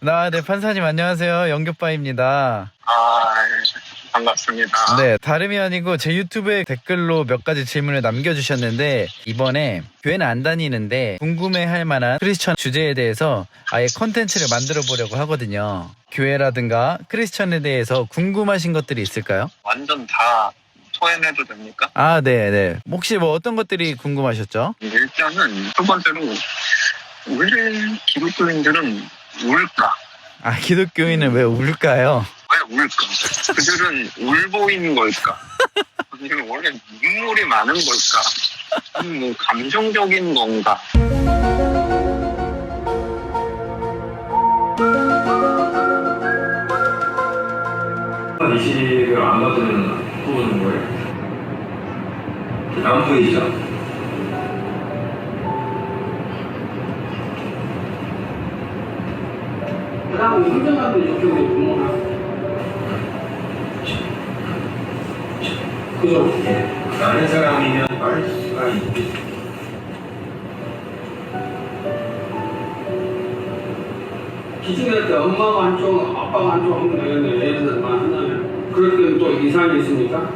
네, 판사님 안녕하세요. 영교빠입니다. 반갑습니다. 네, 다름이 아니고 제 유튜브에 댓글로 몇 가지 질문을 남겨주셨는데 이번에 교회는 안 다니는데 궁금해할 만한 크리스천 주제에 대해서 아예 컨텐츠를 만들어 보려고 하거든요. 교회라든가 크리스천에 대해서 궁금하신 것들이 있을까요? 완전 다 토해내도 됩니까? 네. 혹시 뭐 어떤 것들이 궁금하셨죠? 일단은 첫 번째로 왜 기독교인들은 울까? 기독교인은 왜 울까요? 왜 울까? 그들은 울보인 걸까? 그들은 원래 눈물이 많은 걸까? 아니면 뭐 감정적인 건가? 이식을 안 받으면 뽑는 거예요? 안 보이죠? 그다음에 힘들어하는 이쪽에 부모가 그죠? 아는 사람이면 알 수가 있겠지. 기증할 때 엄마가 한쪽, 아빠가 한쪽 하면 되겠네. 예를 들어서 하냐면 그럴 때는 또 이상이 있습니까?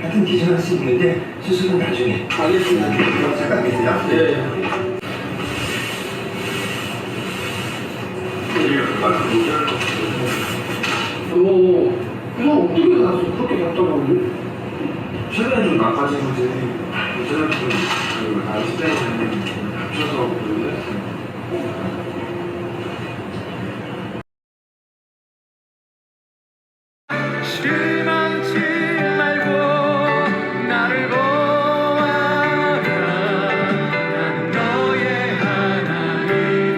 하여튼 기증할 수 있는데 수술은 나중에. 알겠습니다. 잠깐만요. 예. 그냥 어떻게 가서 그렇게 갔다 오니? 최근에 좀 나빠진 거지. 최근에 좀 아직까지는 합쳐서 그러는데. 실망치 말고 나를 보아라. 나는 너의 하나님이라.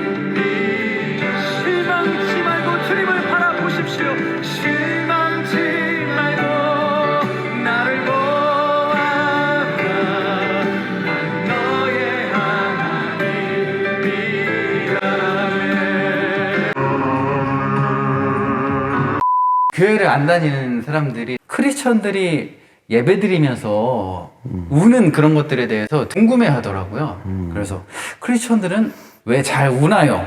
실망치 말고 주님을 바라보십시오. 실망치 말고 나를 보아라. 나는 너의 하나님이라. 교회를 안 다니는 사람들이 크리스천들이 예배드리면서 우는 그런 것들에 대해서 궁금해 하더라고요. 그래서 크리스천들은 왜 잘 우나요?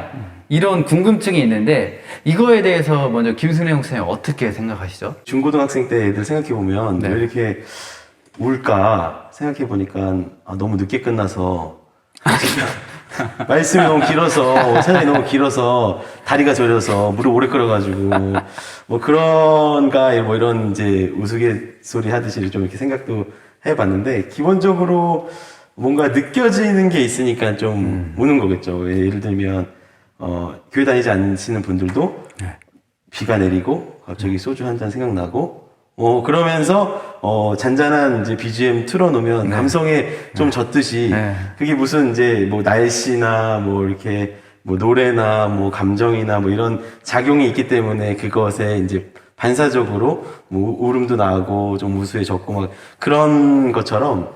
이런 궁금증이 있는데 이거에 대해서 먼저 김순례 목사님 어떻게 생각하시죠? 중고등학생 때 애들 생각해보면 네. 왜 이렇게 울까 생각해보니까 너무 늦게 끝나서 말씀이 너무 길어서 사연이 너무 길어서 다리가 저려서 무릎 오래 끌어가지고 뭐 그런가 뭐 이런 이제 우스갯소리 하듯이 좀 이렇게 생각도 해봤는데 기본적으로 뭔가 느껴지는 게 있으니까 좀 우는 거겠죠. 예를 들면 교회 다니지 않으시는 분들도 비가 내리고 갑자기 소주 한 잔 생각나고 그러면서 잔잔한 이제 BGM 틀어놓으면 감성에 좀 젖듯이 그게 무슨 이제 뭐 날씨나 뭐 이렇게 뭐 노래나 뭐 감정이나 뭐 이런 작용이 있기 때문에 그것에 이제 반사적으로 뭐 울음도 나고 좀 우수해졌고 막 그런 것처럼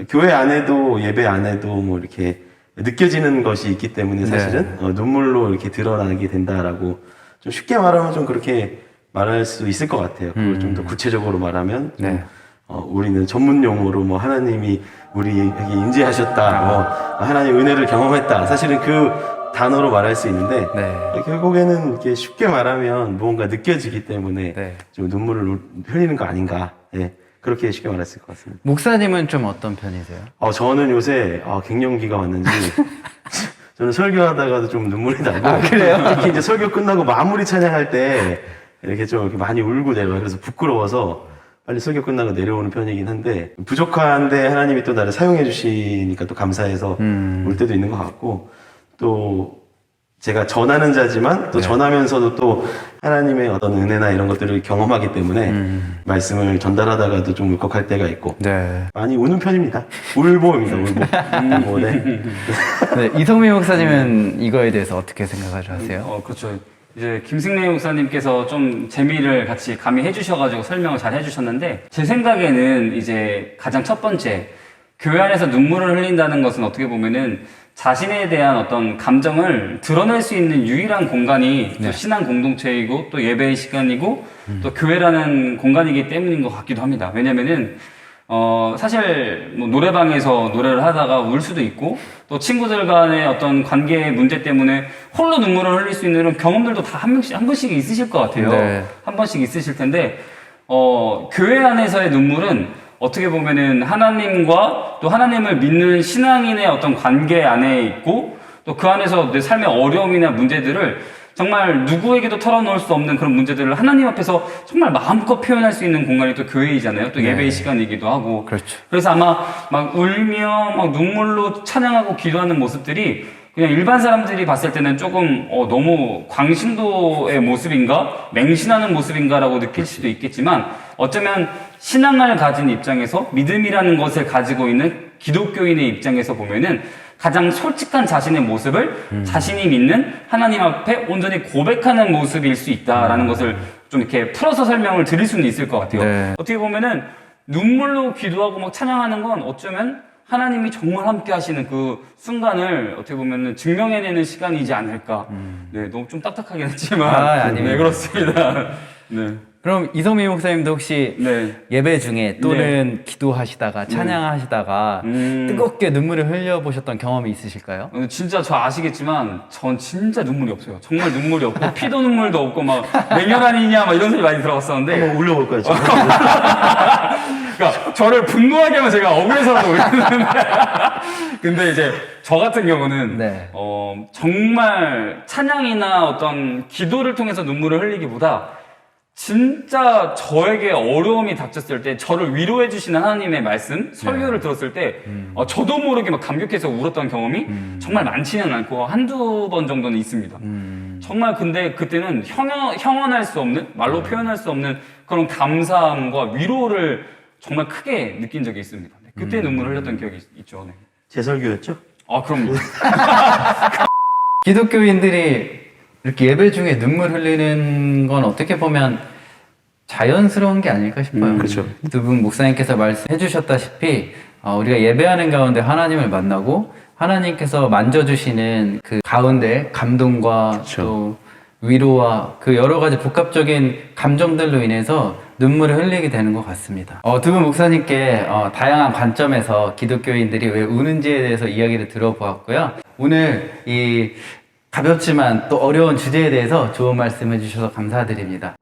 교회 안에도 예배 안에도 뭐 이렇게 느껴지는 것이 있기 때문에 사실은 눈물로 이렇게 드러나게 된다라고 좀 쉽게 말하면 좀 그렇게 말할 수 있을 것 같아요. 그걸 좀 더 구체적으로 말하면 우리는 전문 용어로 뭐 하나님이 우리에게 임재하셨다, 뭐 하나님 은혜를 경험했다. 사실은 그 단어로 말할 수 있는데 결국에는 이렇게 쉽게 말하면 무언가 느껴지기 때문에 좀 눈물을 흘리는 거 아닌가. 그렇게 쉽게 말할 수 있을 것 같습니다. 목사님은 좀 어떤 편이세요? 저는 요새 갱년기가 왔는지 저는 설교하다가도 좀 눈물이 나고 그래요? 특히 이제 설교 끝나고 마무리 찬양할 때 이렇게 좀 이렇게 많이 울고 내려와요. 그래서 부끄러워서 빨리 설교 끝나고 내려오는 편이긴 한데 부족한데 하나님이 또 나를 사용해 주시니까 또 감사해서 울 때도 있는 것 같고 또 제가 전하는 자지만 또 전하면서도 또 하나님의 어떤 은혜나 이런 것들을 경험하기 때문에 말씀을 전달하다가도 좀 울컥할 때가 있고 많이 우는 편입니다. 울보입니다. 울보. 네. 이성민 목사님은 이거에 대해서 어떻게 생각하세요? 그렇죠. 이제 김승래 목사님께서 좀 재미를 같이 가미해 주셔가지고 설명을 잘 해주셨는데 제 생각에는 이제 가장 첫 번째 교회 안에서 눈물을 흘린다는 것은 어떻게 보면은 자신에 대한 어떤 감정을 드러낼 수 있는 유일한 공간이 또 신앙 공동체이고 또 예배의 시간이고 또 교회라는 공간이기 때문인 것 같기도 합니다. 왜냐면은 사실 뭐 노래방에서 노래를 하다가 울 수도 있고 또 친구들 간의 어떤 관계 문제 때문에 홀로 눈물을 흘릴 수 있는 이런 경험들도 다 한 번씩 있으실 것 같아요. 네. 한 번씩 있으실 텐데 교회 안에서의 눈물은 어떻게 보면은 하나님과 또 하나님을 믿는 신앙인의 어떤 관계 안에 있고 또 그 안에서 내 삶의 어려움이나 문제들을 정말 누구에게도 털어놓을 수 없는 그런 문제들을 하나님 앞에서 정말 마음껏 표현할 수 있는 공간이 또 교회이잖아요. 또 예배의 시간이기도 하고. 그렇죠. 그래서 아마 막 울며 막 눈물로 찬양하고 기도하는 모습들이 그냥 일반 사람들이 봤을 때는 조금 너무 광신도의 모습인가? 맹신하는 모습인가라고 느낄 수도 있겠지만 어쩌면 신앙을 가진 입장에서 믿음이라는 것을 가지고 있는 기독교인의 입장에서 보면은 가장 솔직한 자신의 모습을 자신이 믿는 하나님 앞에 온전히 고백하는 모습일 수 있다라는 것을 좀 이렇게 풀어서 설명을 드릴 수는 있을 것 같아요. 네. 어떻게 보면은 눈물로 기도하고 막 찬양하는 건 어쩌면 하나님이 정말 함께 하시는 그 순간을 어떻게 보면은 증명해내는 시간이지 않을까. 네, 너무 좀 딱딱하긴 했지만. 아닙니다. 네, 그렇습니다. 네. 그럼 이성민 목사님도 혹시 네. 예배 중에 또는 기도하시다가 찬양하시다가 뜨겁게 눈물을 흘려보셨던 경험이 있으실까요? 진짜 저 아시겠지만 전 진짜 눈물이 없어요. 정말 눈물이 없고 피도 눈물도 없고 막 냉혈한이냐 막 이런 소리 많이 들어봤었는데 한번 울려볼까요, 지금? 그러니까 저를 분노하게 하면 제가 억울해서라도 울리는데 근데 이제 저 같은 경우는 네. 정말 찬양이나 어떤 기도를 통해서 눈물을 흘리기보다 진짜 저에게 어려움이 닥쳤을 때 저를 위로해 주시는 하나님의 말씀, 설교를 들었을 때 저도 모르게 막 감격해서 울었던 경험이 정말 많지는 않고 한두 번 정도는 있습니다. 정말 근데 그때는 형언할 수 없는, 말로 표현할 수 없는 그런 감사함과 위로를 정말 크게 느낀 적이 있습니다. 그때 눈물을 흘렸던 기억이 있죠. 네. 제 설교였죠? 아, 그럼요. 기독교인들이 이렇게 예배 중에 눈물 흘리는 건 어떻게 보면 자연스러운 게 아닐까 싶어요. 그렇죠. 두 분 목사님께서 말씀해 주셨다시피 우리가 예배하는 가운데 하나님을 만나고 하나님께서 만져주시는 그 가운데 감동과 그렇죠. 또 위로와 그 여러 가지 복합적인 감정들로 인해서 눈물을 흘리게 되는 것 같습니다. 두 분 목사님께 다양한 관점에서 기독교인들이 왜 우는지에 대해서 이야기를 들어보았고요. 오늘 이 가볍지만 또 어려운 주제에 대해서 좋은 말씀 해주셔서 감사드립니다.